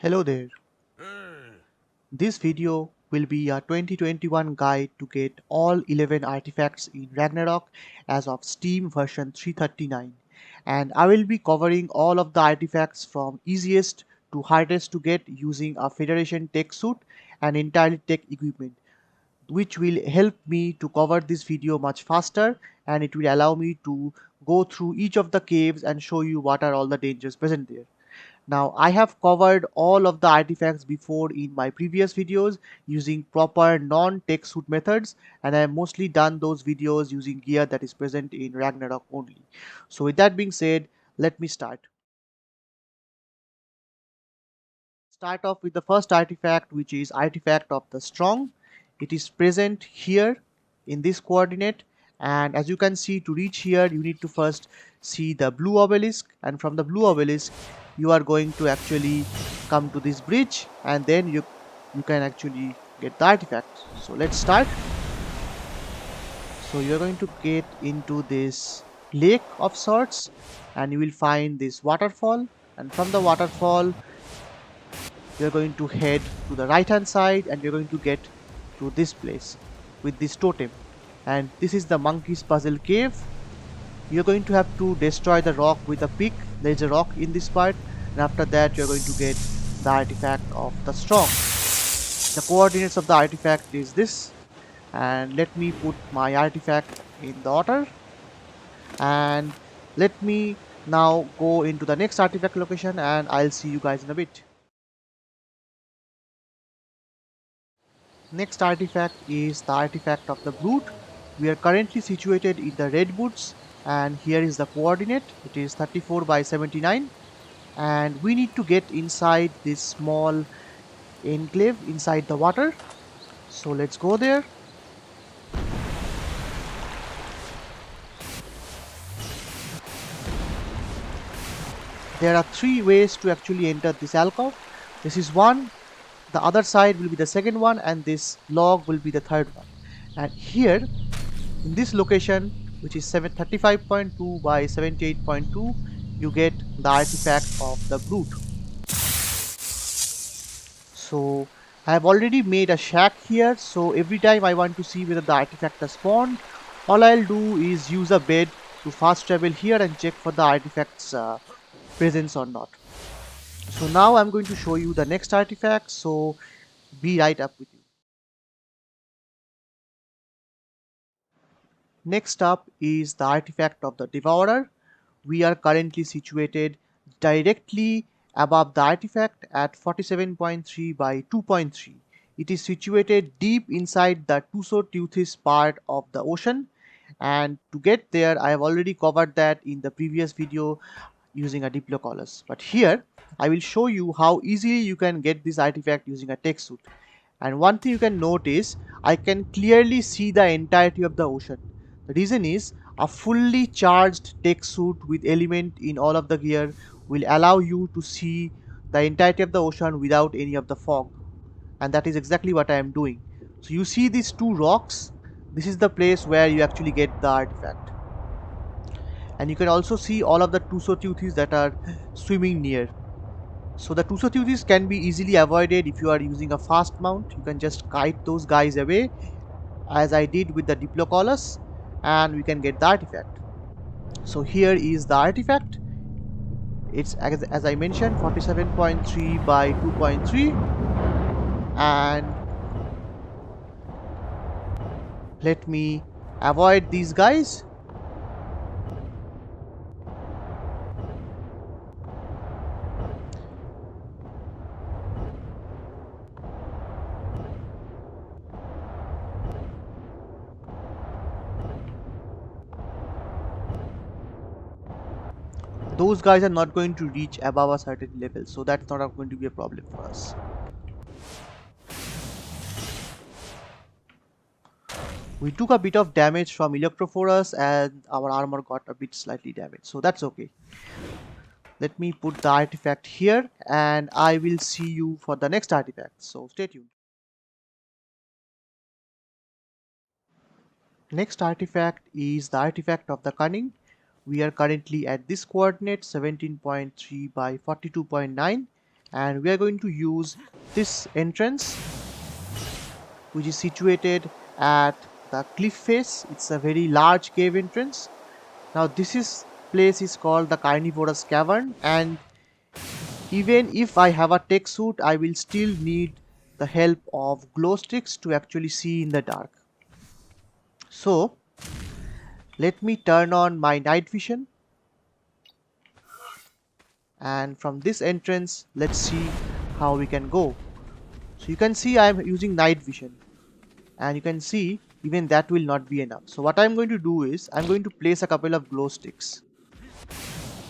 Hello there. This video will be a 2021 guide to get all 11 artifacts in Ragnarok as of Steam version 339, and I will be covering all of the artifacts from easiest to hardest to get using a Federation tech suit and entirely tech equipment, which will help me to cover this video much faster, and it will allow me to go through each of the caves and show you what are all the dangers present there. Now, I have covered all of the artifacts before in my previous videos using proper non-tech suit methods, and I have mostly done those videos using gear that is present in Ragnarok only. So with that being said, let me start. Start off with the first artifact, which is Artifact of the Strong. It is present here in this coordinate, and as you can see, to reach here you need to first see the blue obelisk, and from the blue obelisk you are going to actually come to this bridge, and then you can actually get the artifact. So let's start. So you're going to get into this lake of sorts, and you will find this waterfall, and from the waterfall you're going to head to the right hand side, and you're going to get to this place with this totem, and this is the monkey's puzzle cave. You're going to have to destroy the rock with a pick. There is a rock in this part, and after that you're going to get the artifact of the strong. The coordinates of the artifact is this, and let me put my artifact in the Otter, and let me now go into the next artifact location, and I'll see you guys in a bit. Next artifact is the artifact of the Brute. We are currently situated in the Red Woods, and here is the coordinate. It is 34 by 79, and we need to get inside this small enclave inside the water. So let's go there. There are three ways to actually enter this alcove. This is one, the other side will be the second one, and this log will be the third one. And here in this location, which is 735.2 by 78.2, you get the artifact of the Brute. So I have already made a shack here, so every time I want to see whether the artifact has spawned, all I'll do is use a bed to fast travel here and check for the artifact's presence or not. So now I'm going to show you the next artifact, so be right up with you. Next up is the artifact of the Devourer. We are currently situated directly above the artifact at 47.3 by 2.3. It is situated deep inside the Tusoteuthis part of the ocean, and to get there I have already covered that in the previous video using a Diplodocus. But here I will show you how easily you can get this artifact using a tech suit. And one thing you can notice, I can clearly see the entirety of the ocean. The reason is a fully charged tech suit with element in all of the gear will allow you to see the entirety of the ocean without any of the fog. And that is exactly what I am doing. So you see these two rocks, this is the place where you actually get the artifact. And you can also see all of the Tusoteuthis that are swimming near. So the Tusoteuthis can be easily avoided if you are using a fast mount. You can just kite those guys away, as I did with the Diplodocus, and we can get the artifact. So here is the artifact. It's as I mentioned 47.3 by 2.3, and let me avoid these guys. Those guys are not going to reach above a certain level, so that's not going to be a problem for us. We took a bit of damage from Electrophorus, and our armor got a bit slightly damaged, so that's okay. Let me put the artifact here, and I will see you for the next artifact, so stay tuned. Next artifact is the artifact of the Cunning. We are currently at this coordinate 17.3 by 42.9, and we are going to use this entrance, which is situated at the cliff face. It's a very large cave entrance. Now place is called the Carnivorous Cavern, and even if I have a tech suit, I will still need the help of glow sticks to actually see in the dark. So let me turn on my night vision, and from this entrance let's see how we can go. So you can see I am using night vision, and you can see even that will not be enough. So what I'm going to do is I'm going to place a couple of glow sticks.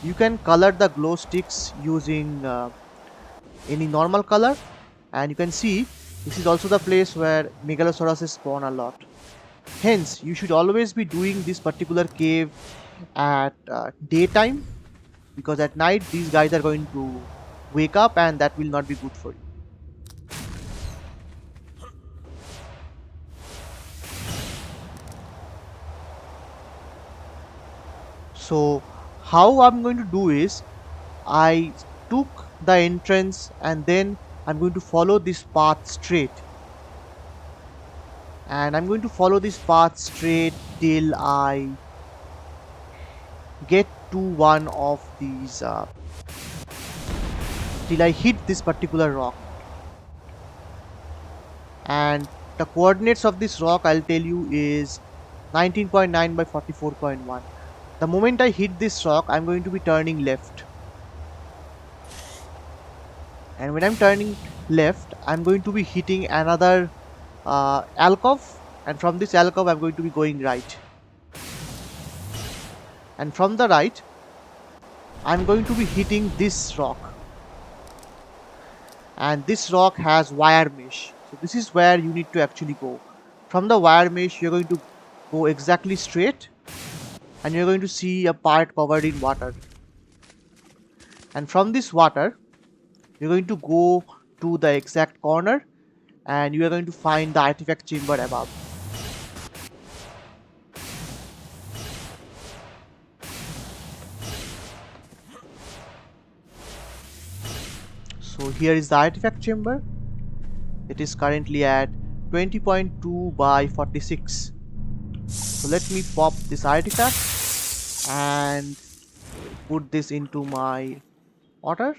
You can color the glow sticks using any normal color, and you can see this is also the place where megalosauruses spawn a lot. Hence you should always be doing this particular cave at daytime, because at night these guys are going to wake up and that will not be good for you. So how I'm going to do is I took the entrance and then I'm going to follow this path straight, and I'm going to follow this path straight till I get to one of these till I hit this particular rock. And the coordinates of this rock, I'll tell you, is 19.9 by 44.1. The moment I hit this rock, I'm going to be turning left, and when I'm turning left, I'm going to be hitting another alcove, and from this alcove I'm going to be going right, and from the right I'm going to be hitting this rock, and this rock has wire mesh. So this is where you need to actually go. From the wire mesh you're going to go exactly straight, and you're going to see a part covered in water, and from this water you're going to go to the exact corner, and you are going to find the artifact chamber above. So here is the artifact chamber. It is currently at 20.2 by 46. So let me pop this artifact and put this into my Otter,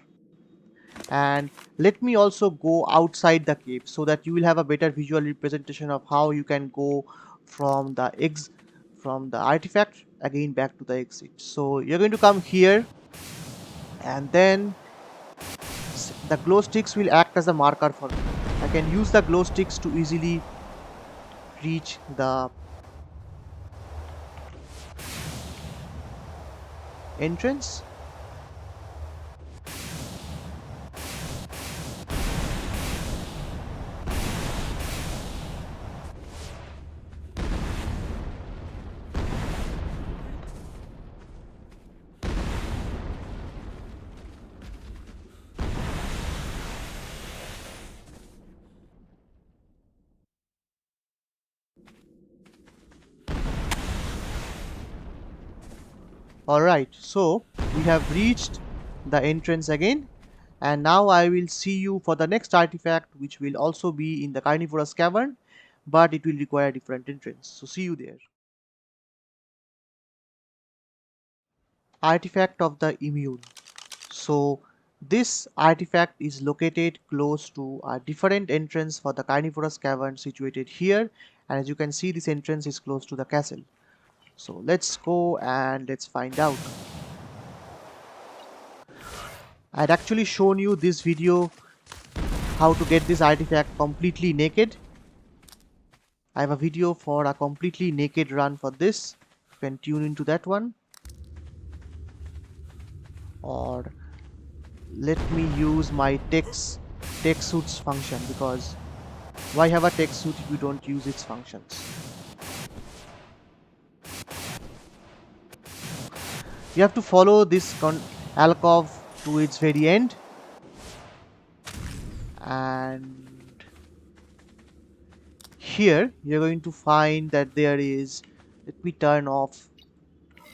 and let me also go outside the cave so that you will have a better visual representation of how you can go from the artifact again back to the exit. So you're going to come here, and then the glow sticks will act as a marker for me. I can use the glow sticks to easily reach the entrance. Alright, so we have reached the entrance again, and now I will see you for the next artifact, which will also be in the Carnivorous Cavern, but it will require a different entrance. So see you there. Artifact of the Immune. So this artifact is located close to a different entrance for the Carnivorous Cavern situated here, and as you can see this entrance is close to the castle. So let's go and let's find out. I had actually shown you this video how to get this artifact completely naked. I have a video for a completely naked run for this. You can tune into that one. Or let me use my tech suits function, because why have a tech suit if you don't use its functions? You have to follow this alcove to its very end, and here you're going to find that there is, let me turn off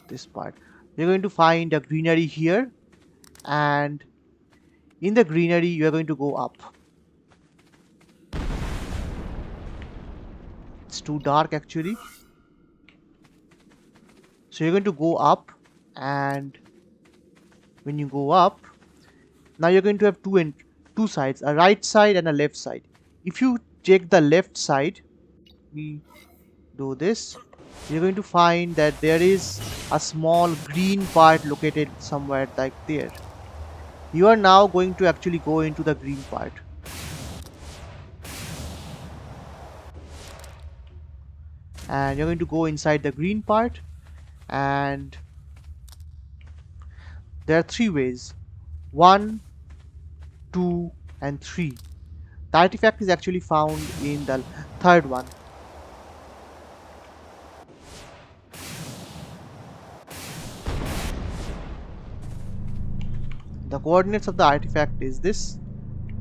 this part, you're going to find a greenery here, and In the greenery, you are going to go up. It's too dark actually. So you're going to go up, and when you go up, now you're going to have two sides, a right side and a left side. If you check the left side, we do this, you're going to find that there is a small green part located somewhere like there. You are now going to actually go into the green part. And you're going to go inside the green part, and there are three ways: 1, 2, and 3. The artifact is actually found in the third one. The coordinates of the artifact is this: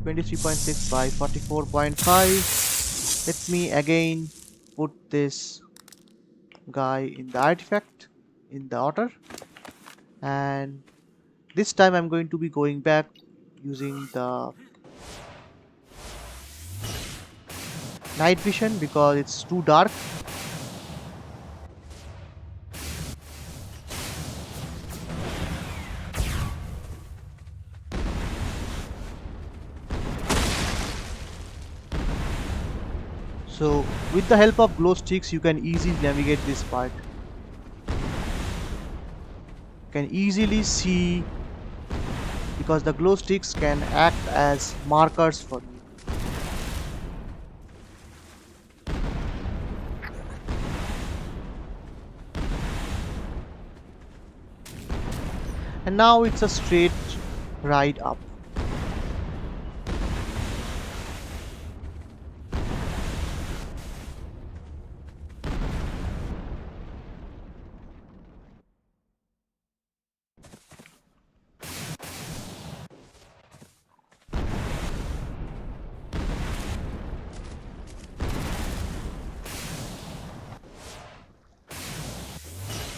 23.6 by 44.5. Let me again put this guy in the artifact, in the Otter, and this time I'm going to be going back using the night vision because it's too dark. So with the help of glow sticks you can easily navigate this part. You can easily see because the glow sticks can act as markers for you. And now it's a straight ride up.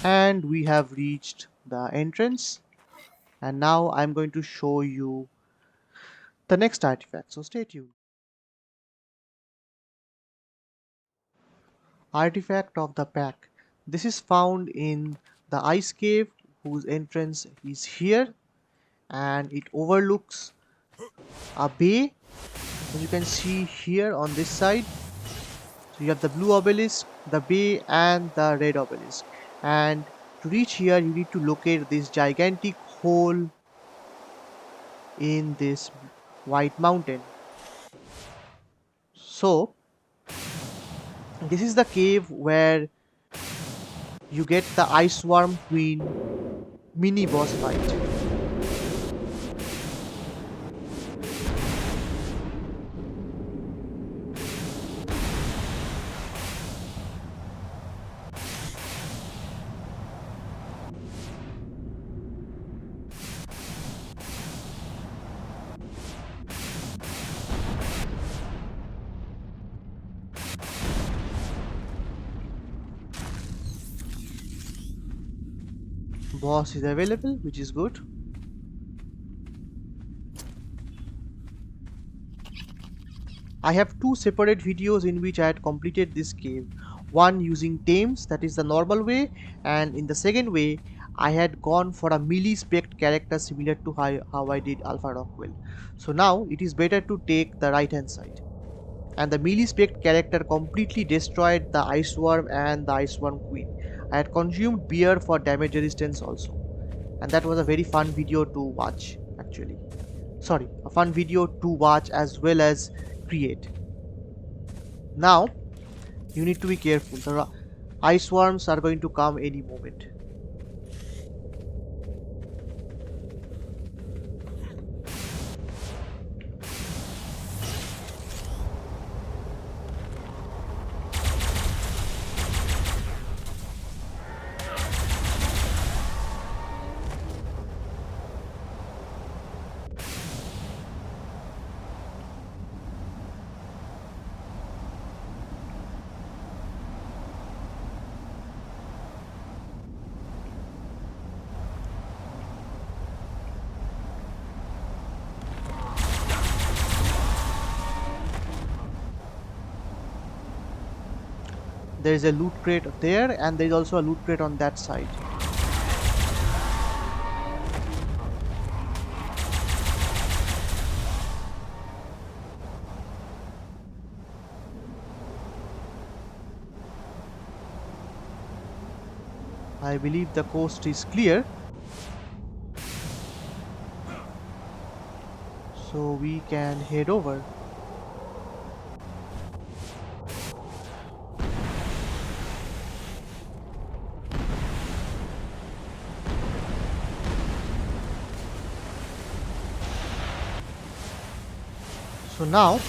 And we have reached the entrance, and now I'm going to show you the next artifact, so stay tuned. Artifact of the pack. This is found in the ice cave whose entrance is here, and it overlooks a bay, as you can see here on this side. So you have the blue obelisk, the bay, and the red obelisk. And to reach here, you need to locate this gigantic hole in this white mountain. So this is the cave where you get the Ice Worm Queen mini boss fight. Boss is available, which is good. I have two separate videos in which I had completed this cave. One using tames, that is the normal way, and in the second way I had gone for a melee-spec character similar to how I did Alpha Rockwell. So now it is better to take the right hand side. And the melee-spec character completely destroyed the Ice Worm and the Ice Worm Queen. I had consumed beer for damage resistance also. And that was a very fun video to watch actually. Sorry, a fun video to watch as well as create. Now you need to be careful. The ice worms are going to come any moment. There is a loot crate there, and there is also a loot crate on that side. I believe the coast is clear, so we can head over. So now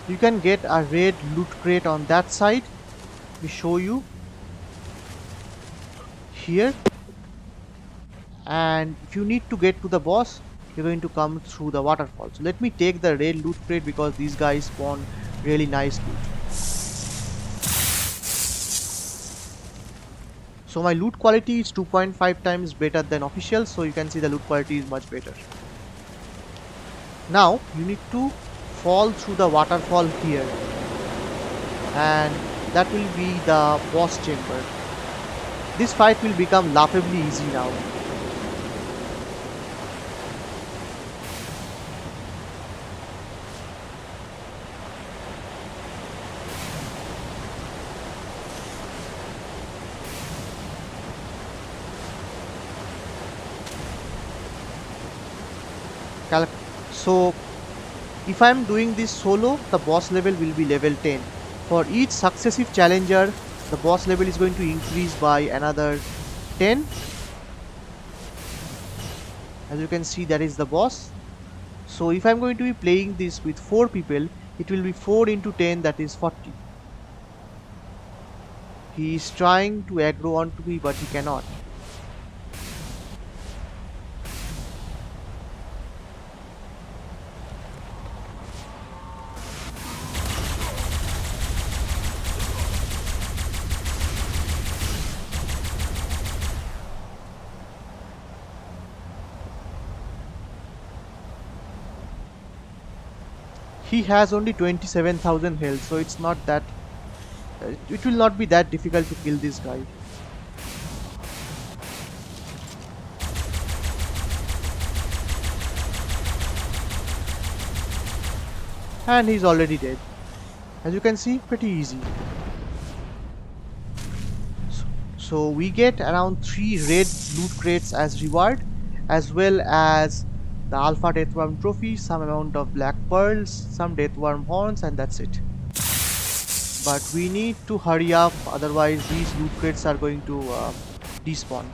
you can get a red loot crate on that side. Let me show you here. And if you need to get to the boss, you're going to come through the waterfall. So let me take the red loot crate because these guys spawn really nice loot. So my loot quality is 2.5 times better than official, so you can see the loot quality is much better. Now you need to fall through the waterfall here, and that will be the boss chamber. This fight will become laughably easy now. So if I am doing this solo, the boss level will be level 10. For each successive challenger, the boss level is going to increase by another 10. As you can see, that is the boss. So if I am going to be playing this with 4 people, it will be 4 into 10, that is 40. He is trying to aggro onto me, but he cannot. He has only 27,000 health, so it's not that it will not be that difficult to kill this guy. And he's already dead. As you can see, pretty easy. So we get around 3 red loot crates as reward, as well as the Alpha Deathworm trophy, some amount of black pearls, some Deathworm horns, and that's it. But we need to hurry up, otherwise these loot crates are going to despawn.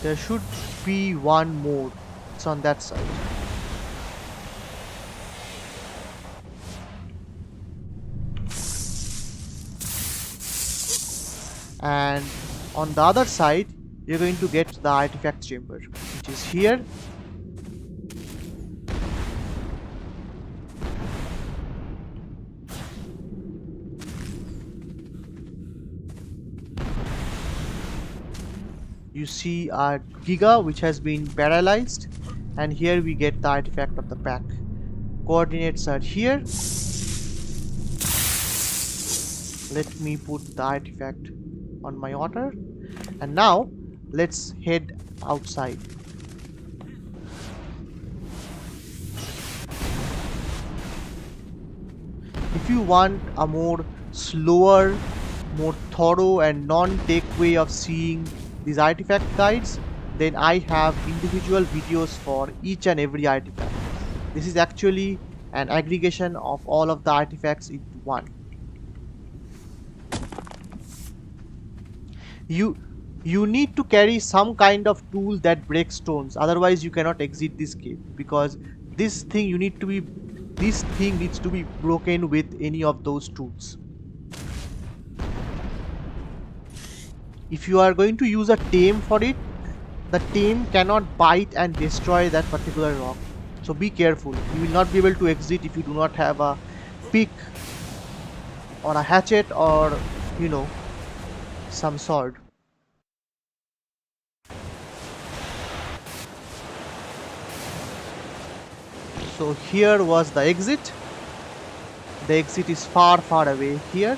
There should be one more. It's on that side. And on the other side, you're going to get the artifact chamber, which is here. You see our Giga, which has been paralyzed, and here we get the artifact of the pack. Coordinates are here. Let me put the artifact on my Otter, and now let's head outside. If you want a more slower, more thorough and non-tech way of seeing these artifact guides, then I have individual videos for each and every artifact. This is actually an aggregation of all of the artifacts into one. You need to carry some kind of tool that breaks stones, otherwise you cannot exit this cave, because this thing needs to be broken with any of those tools. If you are going to use a tame for it, the tame cannot bite and destroy that particular rock, so be careful. You will not be able to exit if you do not have a pick or a hatchet or some sword. So here was the exit. The exit is far away here,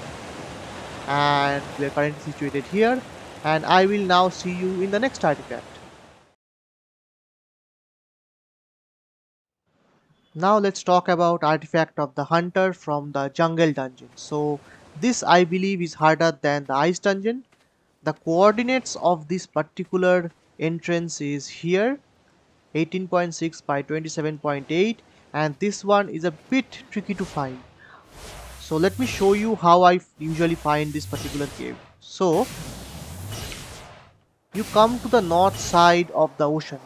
and we are currently situated here, and I will now see you in the next artifact. Now let's talk about Artifact of the Hunter from the Jungle Dungeon. So this, I believe, is harder than the Ice Dungeon. The coordinates of this particular entrance is here, 18.6 by 27.8, and this one is a bit tricky to find. So let me show you how I usually find this particular cave. So you come to the north side of the ocean.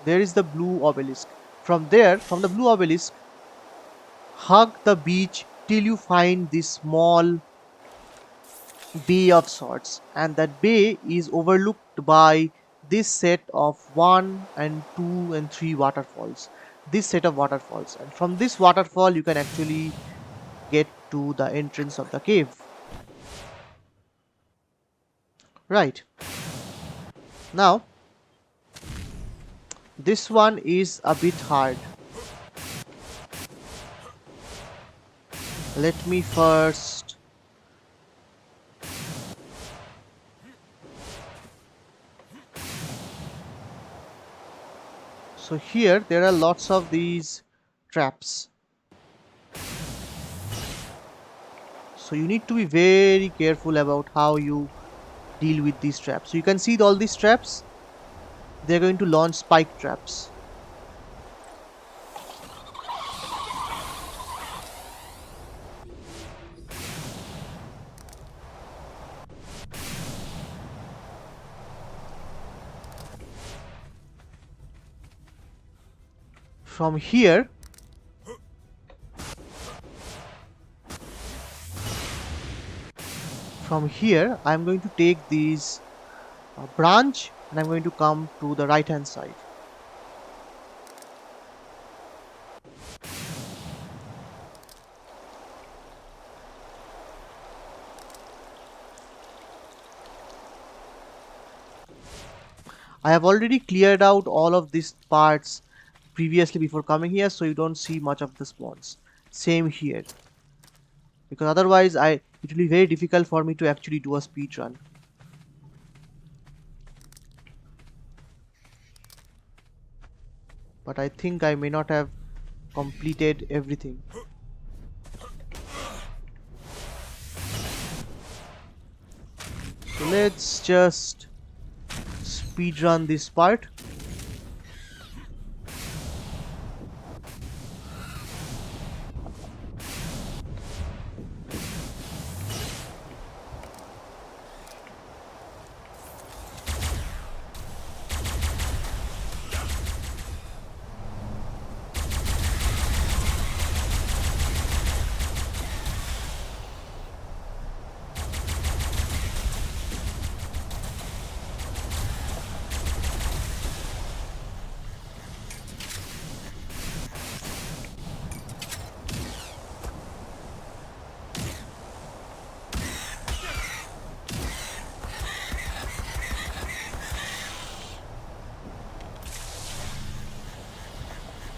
There is the blue obelisk. From there, from the blue obelisk, hug the beach till you find this small bay of sorts, and that bay is overlooked by this set of 1 and 2 and 3 waterfalls. This set of waterfalls, and from this waterfall you can actually get to the entrance of the cave. Right. Now this one is a bit hard. Let me first so here there are lots of these traps, so you need to be very careful about how you deal with these traps. So you can see all these traps, they're going to launch spike traps. From here I'm going to take these branch, and I'm going to come to the right hand side. I have already cleared out all of these parts previously before coming here, so you don't see much of the spawns. Same here, because otherwise it will be very difficult for me to actually do a speed run. But I think I may not have completed everything. So let's just speed run this part.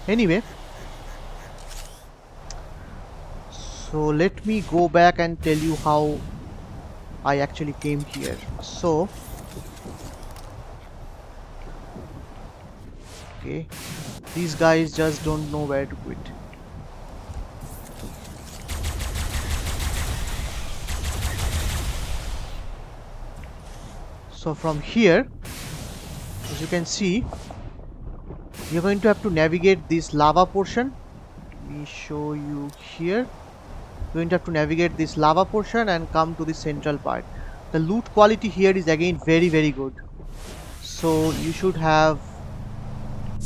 Anyway, so let me go back and tell you how I actually came here. So okay, these guys just don't know where to quit. So from here, as you can see, you're going to have to navigate this lava portion. Let me show you here. You're going to have to navigate this lava portion and come to the central part. The loot quality here is again very good, so you should have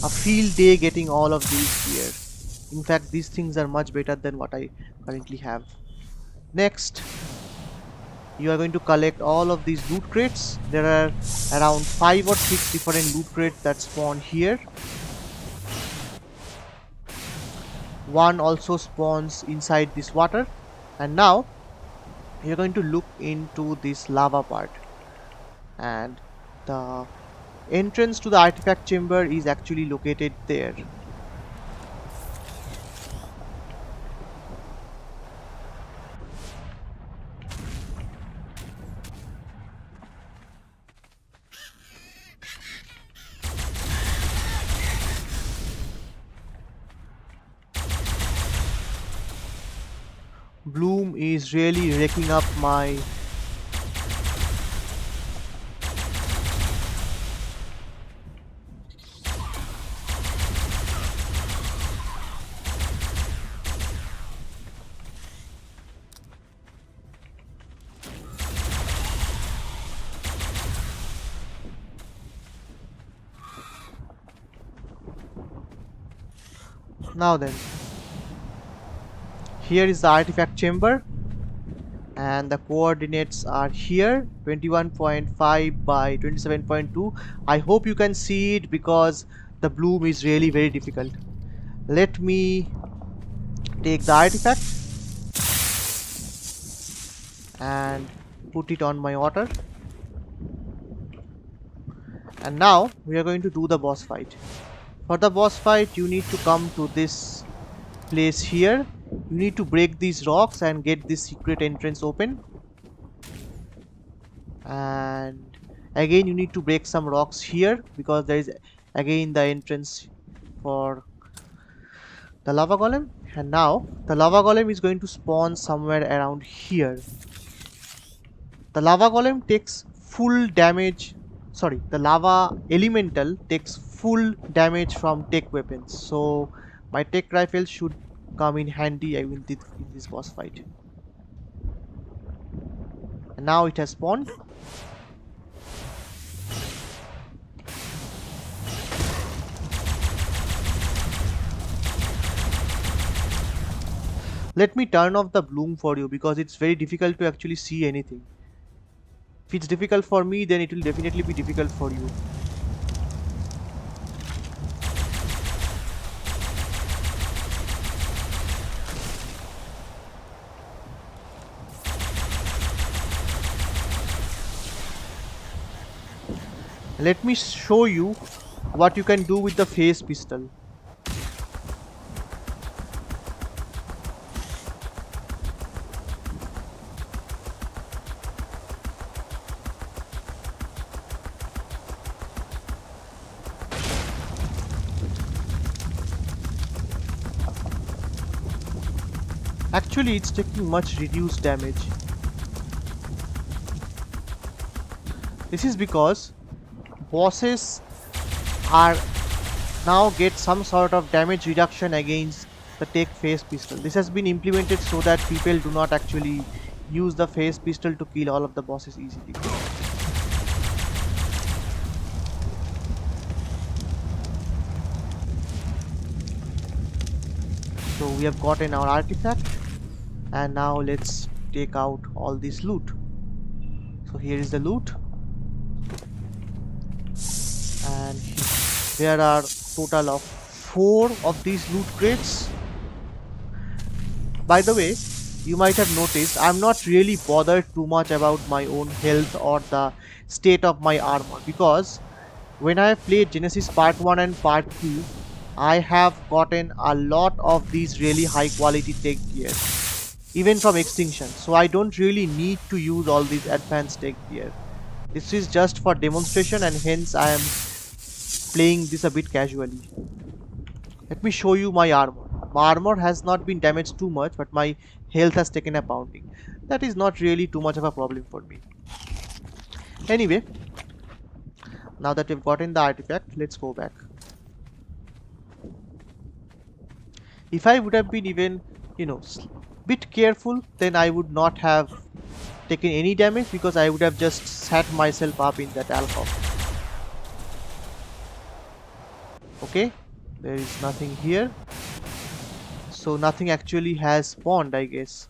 a field day getting all of these here. In fact, these things are much better than what I currently have. Next, you are going to collect all of these loot crates. There are around 5 or 6 different loot crates that spawn here. One also spawns inside this water, and now you're going to look into this lava part, and the entrance to the artifact chamber is actually located there. Bloom is really wrecking up my... Now then, here is the artifact chamber, and the coordinates are here, 21.5 by 27.2. I hope you can see it because the bloom is really very difficult. Let me take the artifact and put it on my Otter. And now we are going to do the boss fight. For the boss fight, you need to come to this place here. You need to break these rocks and get this secret entrance open. And again you need to break some rocks here because there is again the entrance for the lava golem. And now the lava golem is going to spawn somewhere around here. The lava golem takes full damage, sorry, the lava elemental takes full damage from tech weapons, so my tech rifle should come in handy in this boss fight. And now it has spawned. Let me turn off the bloom for you because it's very difficult to actually see anything. If it's difficult for me, then it will definitely be difficult for you. Let me show you what you can do with the phase pistol. Actually, it's taking much reduced damage. This is because bosses are now get some sort of damage reduction against the tech phase pistol. This has been implemented so that people do not actually use the phase pistol to kill all of the bosses easily. So we have gotten our artifact, and now let's take out all this loot. So here is the loot, and there are total of 4 of these loot crates. By the way, you might have noticed I'm not really bothered too much about my own health or the state of my armor, because when I played Genesis Part 1 and Part 2, I have gotten a lot of these really high quality tech gear, even from Extinction, so I don't really need to use all these advanced tech gear. This is just for demonstration, and hence I am playing this a bit casually. Let me show you my armor. My armor has not been damaged too much, but my health has taken a pounding. That is not really too much of a problem for me. Anyway, now that we've gotten the artifact, let's go back. If I would have been even, bit careful, then I would not have taken any damage, because I would have just sat myself up in that alcove. Okay, there is nothing here, so nothing actually has spawned, I guess.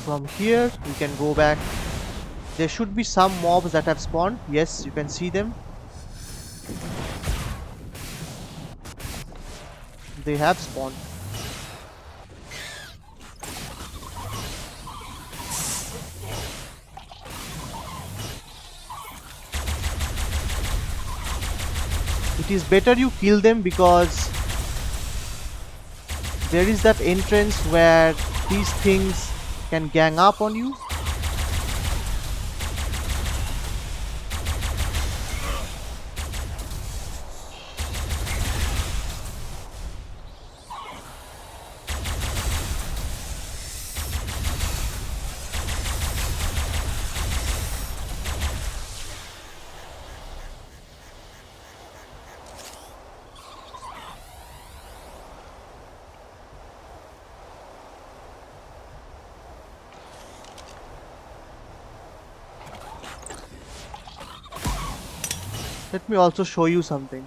From here we can go back. There should be some mobs that have spawned. Yes, you can see them. They have spawned. It is better you kill them, because there is that entrance where these things can gang up on you. Let me also show you something.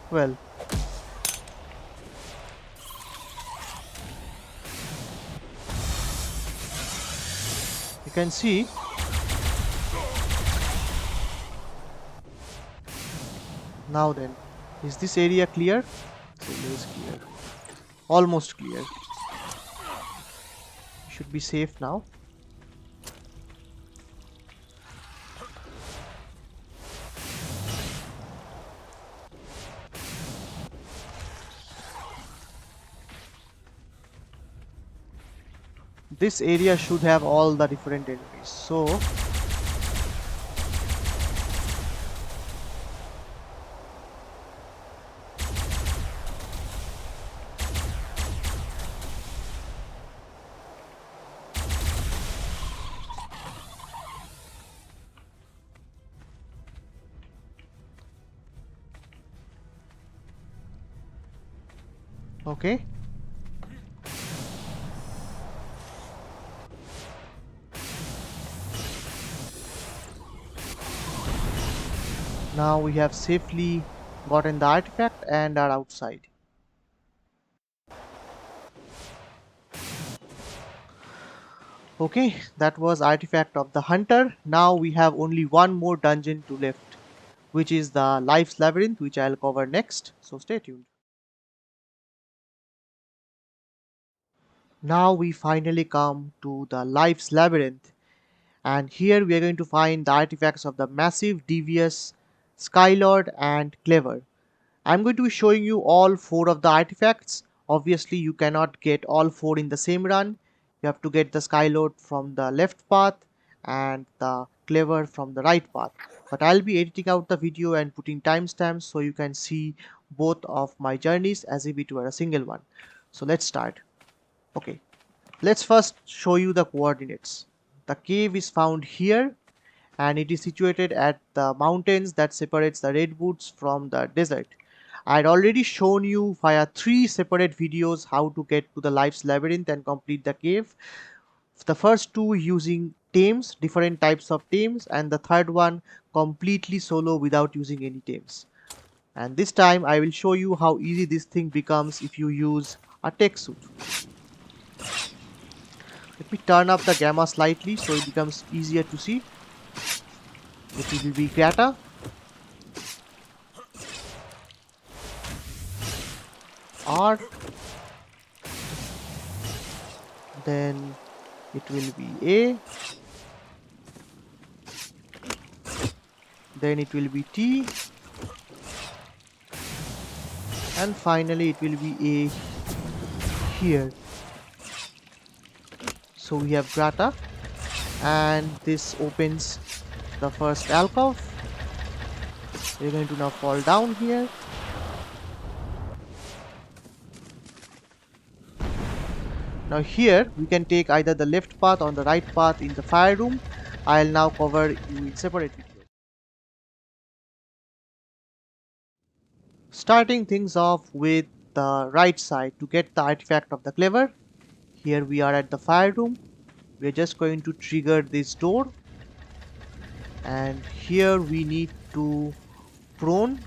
Well, you can see now then, is this area clear? This area is clear. Almost clear. Should be safe now. This area should have all the different enemies. So okay. Now we have safely gotten the artifact and are outside. Okay, that was Artifact of the Hunter. Now we have only one more dungeon to left, which is the Life's Labyrinth, which I'll cover next. So stay tuned. Now we finally come to the Life's Labyrinth, and here we are going to find the artifacts of the Massive, Devious, Skylord and Clever. I'm going to be showing you all 4 of the artifacts. Obviously you cannot get all 4 in the same run. You have to get the Skylord from the left path and the Clever from the right path. But I'll be editing out the video and putting timestamps so you can see both of my journeys as if it were a single one. So let's start. Okay, let's first show you the coordinates. The cave is found here and it is situated at the mountains that separates the redwoods from the desert. I had already shown you via 3 separate videos how to get to the Life's Labyrinth and complete the cave. The first 2 using tames, different types of tames, and the third one completely solo without using any tames. And this time I will show you how easy this thing becomes if you use a tech suit. Let me turn up the gamma slightly so it becomes easier to see. It will be Grata. Ark. Then it will be A. Then it will be T. And finally it will be A here. So we have Grata, and this opens the first alcove. We're going to now fall down here. Now here we can take either the left path or the right path in the fire room. I'll now cover you in separate videos. Starting things off with the right side to get the artifact of the Clever. Here we are at the fire room. We're just going to trigger this door. And here we need to prone.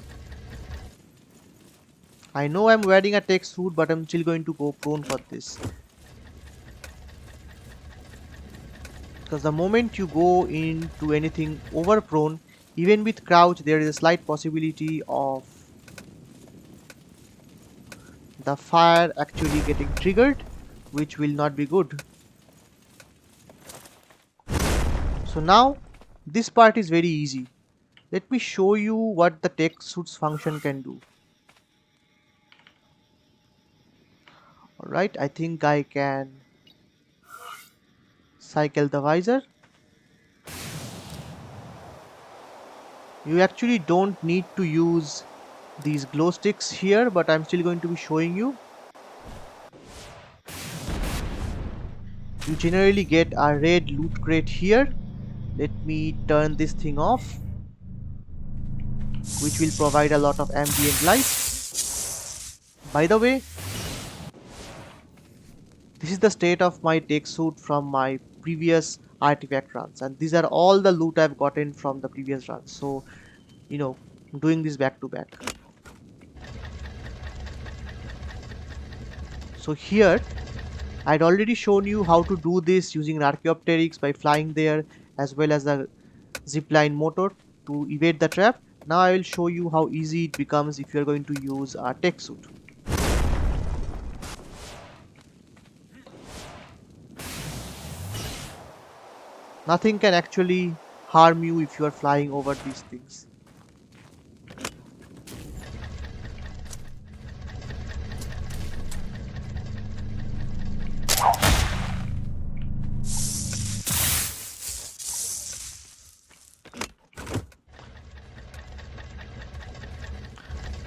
I know I'm wearing a tech suit, but I'm still going to go prone for this. Because the moment you go into anything over prone, even with crouch, there is a slight possibility of the fire actually getting triggered, which will not be good. So now this part is very easy. Let me show you what the tech suit's function can do. Alright, I think I can cycle the visor. You actually don't need to use these glow sticks here, but I'm still going to be showing you. You generally get a red loot crate here. Let me turn this thing off, which will provide a lot of ambient light. By the way, this is the state of my tech suit from my previous artifact runs, and these are all the loot I've gotten from the previous runs. So, doing this back to back. So here, I'd already shown you how to do this using Archaeopteryx by flying there, as well as the zipline motor to evade the trap. Now I will show you how easy it becomes if you're going to use a tech suit. Nothing can actually harm you if you are flying over these things.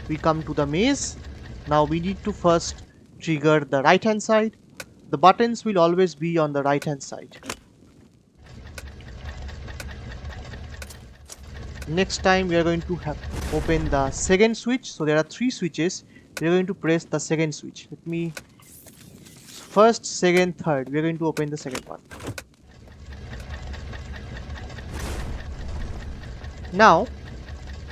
We come to the maze. Now we need to first trigger the right hand side. The buttons will always be on the right hand side. Next time we are going to open the second switch. So there are 3 switches. We are going to press the second switch. First, second, third. We are going to open the second one. Now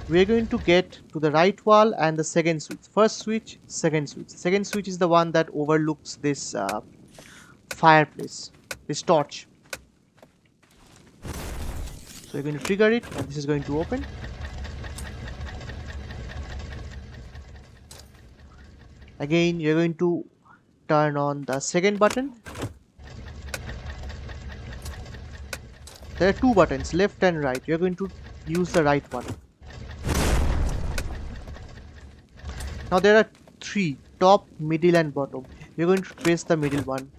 we are going to get to the right wall and the second switch. First switch, second switch. Second switch is the one that overlooks this fireplace, this torch. So you're going to trigger it, and this is going to open. Again, you're going to turn on the second button. There are 2 buttons, left and right. You're going to use the right one. Now there are 3, top, middle and bottom. You're going to press the middle one.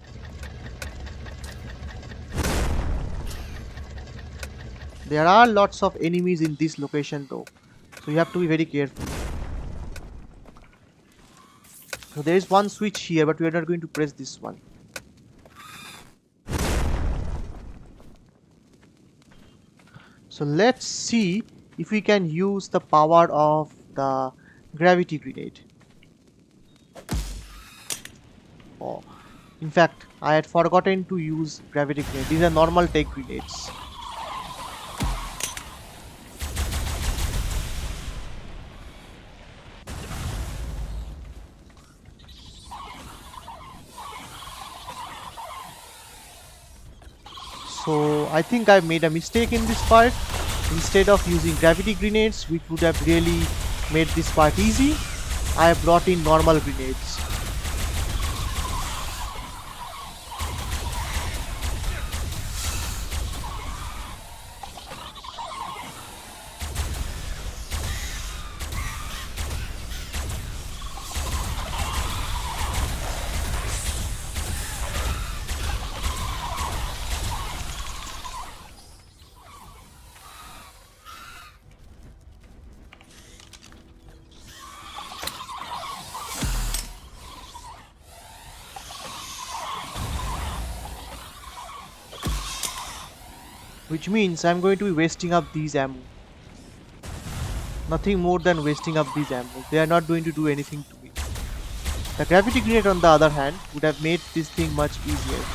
There are lots of enemies in this location though, so you have to be very careful. So there is one switch here, but we are not going to press this one. So let's see if we can use the power of the gravity grenade. Oh, in fact, I had forgotten to use gravity grenade. These are normal tech grenades. So I think I made a mistake in this part. Instead of using gravity grenades, which would have really made this part easy, I have brought in normal grenades. Which means I'm going to be wasting up these ammo. Nothing more than wasting up these ammo. They are not going to do anything to me. The gravity grenade, on the other hand, would have made this thing much easier.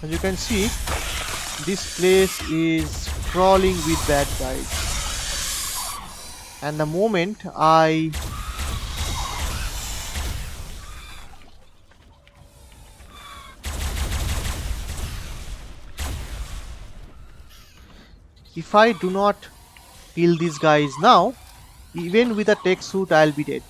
As you can see, this place is crawling with bad guys. And the moment if I do not kill these guys now, even with a tech suit, I'll be dead.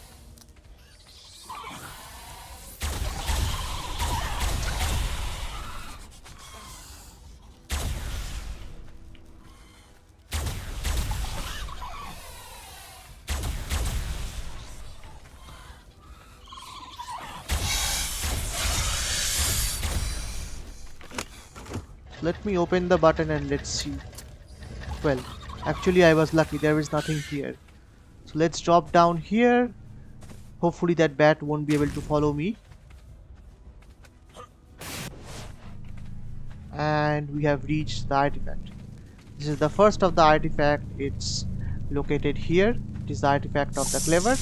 Let me open the button and let's see. Well, actually I was lucky, there is nothing here. So let's drop down here. Hopefully that bat won't be able to follow me. And we have reached the artifact. This is the first of the artifact. It's located here. It is the artifact of the clever.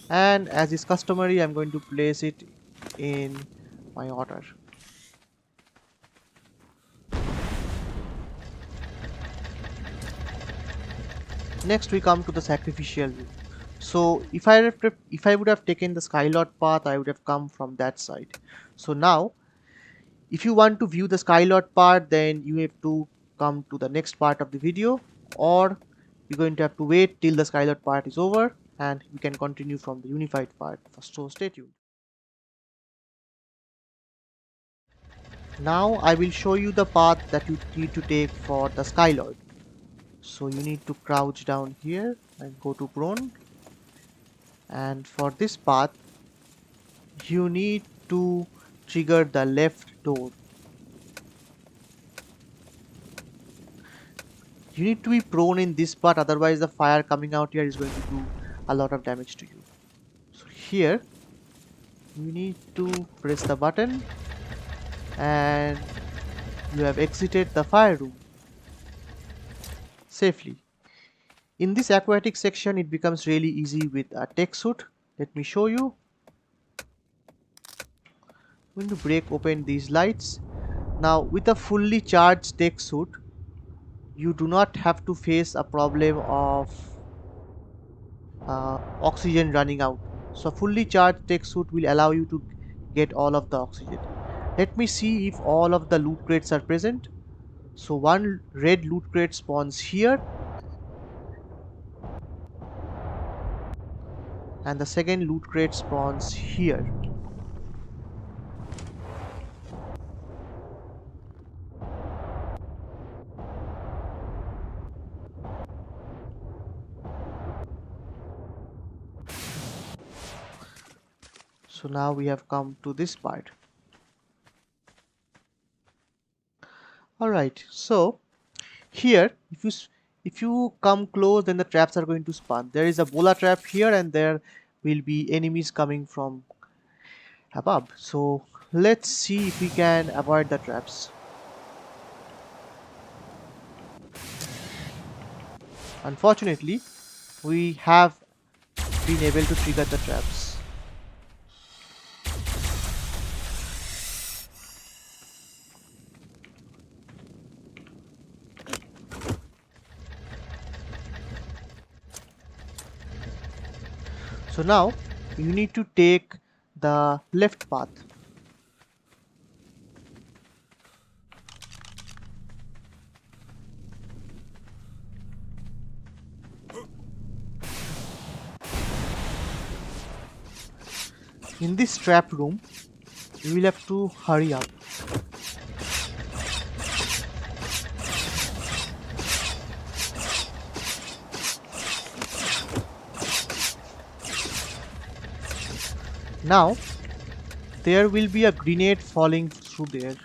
And as is customary, I'm going to place it in my Otter. Next we come to the sacrificial room. So if I would have taken the Skylord path, I would have come from that side. So now if you want to view the Skylord part, then you have to come to the next part of the video, or you're going to have to wait till the Skylord part is over and we can continue from the unified part. So stay tuned. Now I will show you the path that you need to take for the Skylord. So you need to crouch down here and go to prone, and for this path you need to trigger the left door. You need to be prone in this part, otherwise the fire coming out here is going to do a lot of damage to you. So here you need to press the button and you have exited the fire room safely. In this aquatic section it becomes really easy with a tech suit. Let me show you. I'm going to break open these lights. Now with a fully charged tech suit, you do not have to face a problem of oxygen running out. So a fully charged tech suit will allow you to get all of the oxygen. Let me see if all of the loot crates are present. So one red loot crate spawns here, and the second loot crate spawns here. So now we have come to this part. Alright, so here if you come close, then the traps are going to spawn. There is a bola trap here and there will be enemies coming from above. So let's see if we can avoid the traps. Unfortunately, we have been able to trigger the traps. So now you need to take the left path. In this trap room, you will have to hurry up. Now, there will be a grenade falling through there.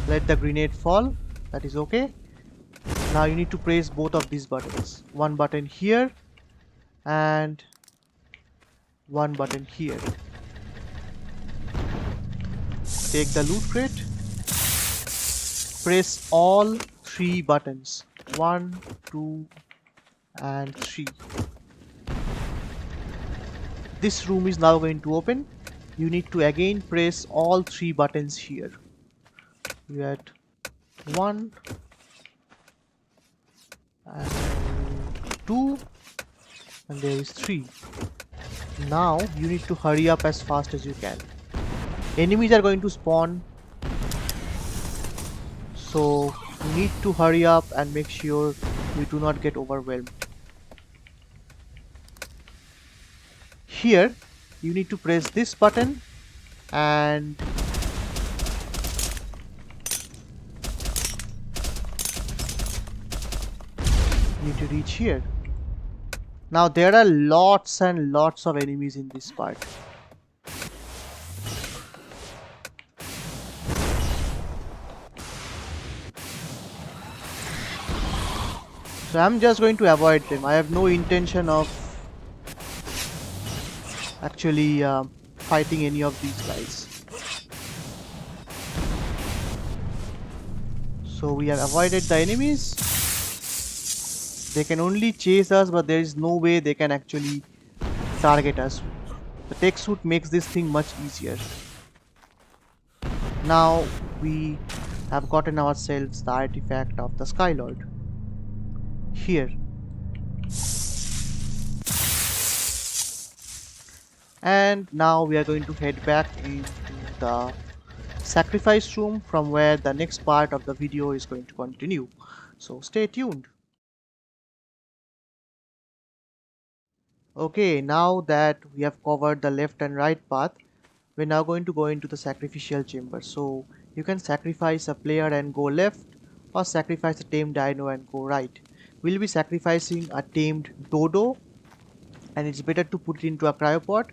Let the grenade fall, that is okay. Now you need to press both of these buttons. One button here and one button here. Take the loot crate. Press all three buttons. 1, 2 and 3. This room is now going to open. You need to again press all three buttons here. You had 1 and 2 and there is 3. Now you need to hurry up as fast as you can. Enemies are going to spawn, so you need to hurry up and make sure you do not get overwhelmed. Here you need to press this button and you need to reach here. Now there are lots and lots of enemies in this part. So I'm just going to avoid them. I have no intention of actually fighting any of these guys. So we have avoided the enemies. They can only chase us, but there is no way they can actually target us. The tech suit makes this thing much easier. Now we have gotten ourselves the artifact of the Skylord. Here. And now we are going to head back into the sacrifice room from where the next part of the video is going to continue. So stay tuned. Okay, now that we have covered the left and right path, we're now going to go into the sacrificial chamber. So you can sacrifice a player and go left, or sacrifice a tamed dino and go right. We'll be sacrificing a tamed dodo, and it's better to put it into a cryopod.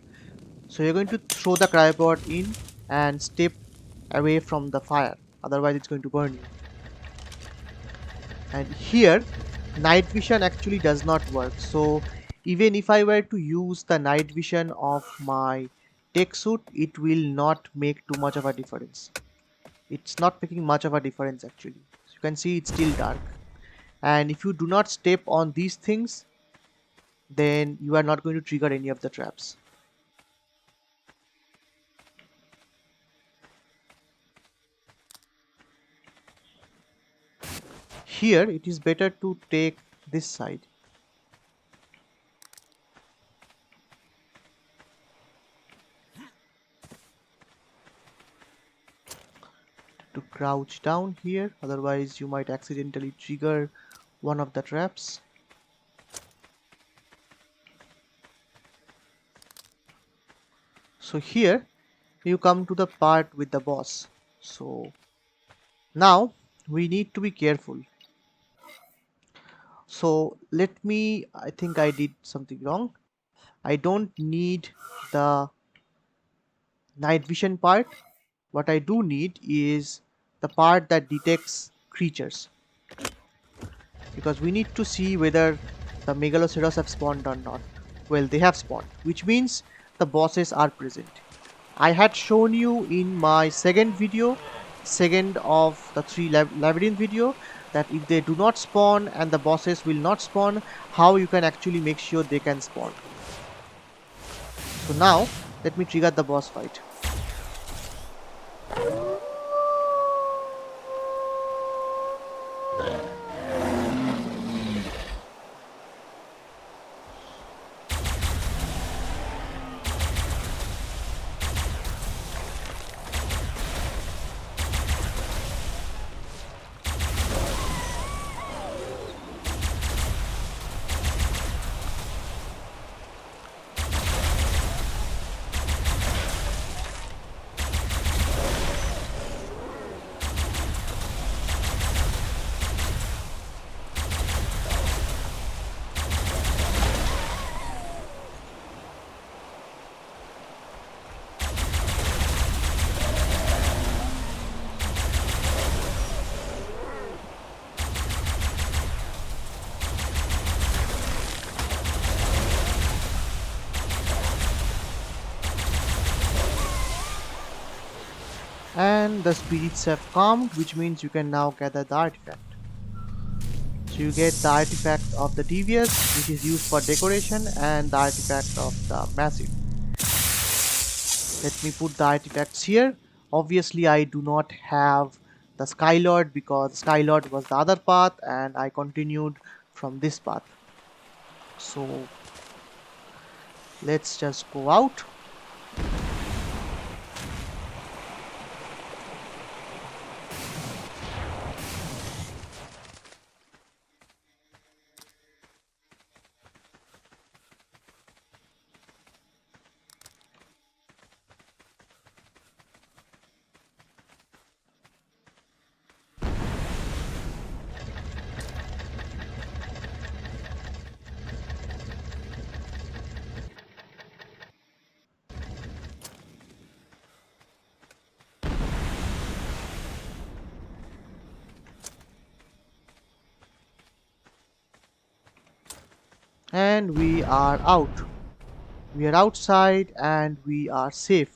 So you're going to throw the cryopod in and step away from the fire, otherwise it's going to burn you. And here night vision actually does not work, so even if I were to use the night vision of my tech suit, it will not make too much of a difference. It's not making much of a difference actually. So you can see it's still dark, and if you do not step on these things, then you are not going to trigger any of the traps. Here it is better to take this side. To crouch down here, otherwise you might accidentally trigger one of the traps. So here you come to the part with the boss. So now we need to be careful. So I think I did something wrong. I don't need the night vision part. What I do need is the part that detects creatures, because we need to see whether the Megaloceros have spawned or not. Well, they have spawned, which means the bosses are present. I had shown you in my second of the three labyrinth video, that if they do not spawn and the bosses will not spawn, how you can actually make sure they can spawn. So now let me trigger the boss fight. And the spirits have calmed, which means you can now gather the artifact. So you get the artifact of the Devious, which is used for decoration, and the artifact of the Massive. Let me put the artifacts here. Obviously I do not have the Skylord, because Skylord was the other path and I continued from this path. So let's just go out. and we are out. We are outside and we are safe.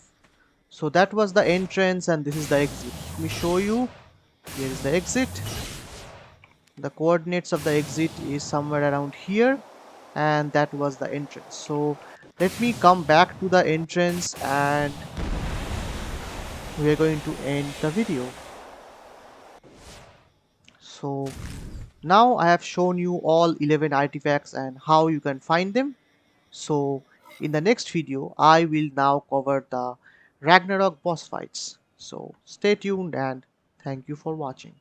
So that was the entrance and this is the exit. Let me show you. Here is the exit. The coordinates of the exit is somewhere around here, and that was the entrance. So let me come back to the entrance and we are going to end the video. So now I have shown you all 11 artifacts and how you can find them. So in the next video I will now cover the Ragnarok boss fights. So stay tuned and thank you for watching.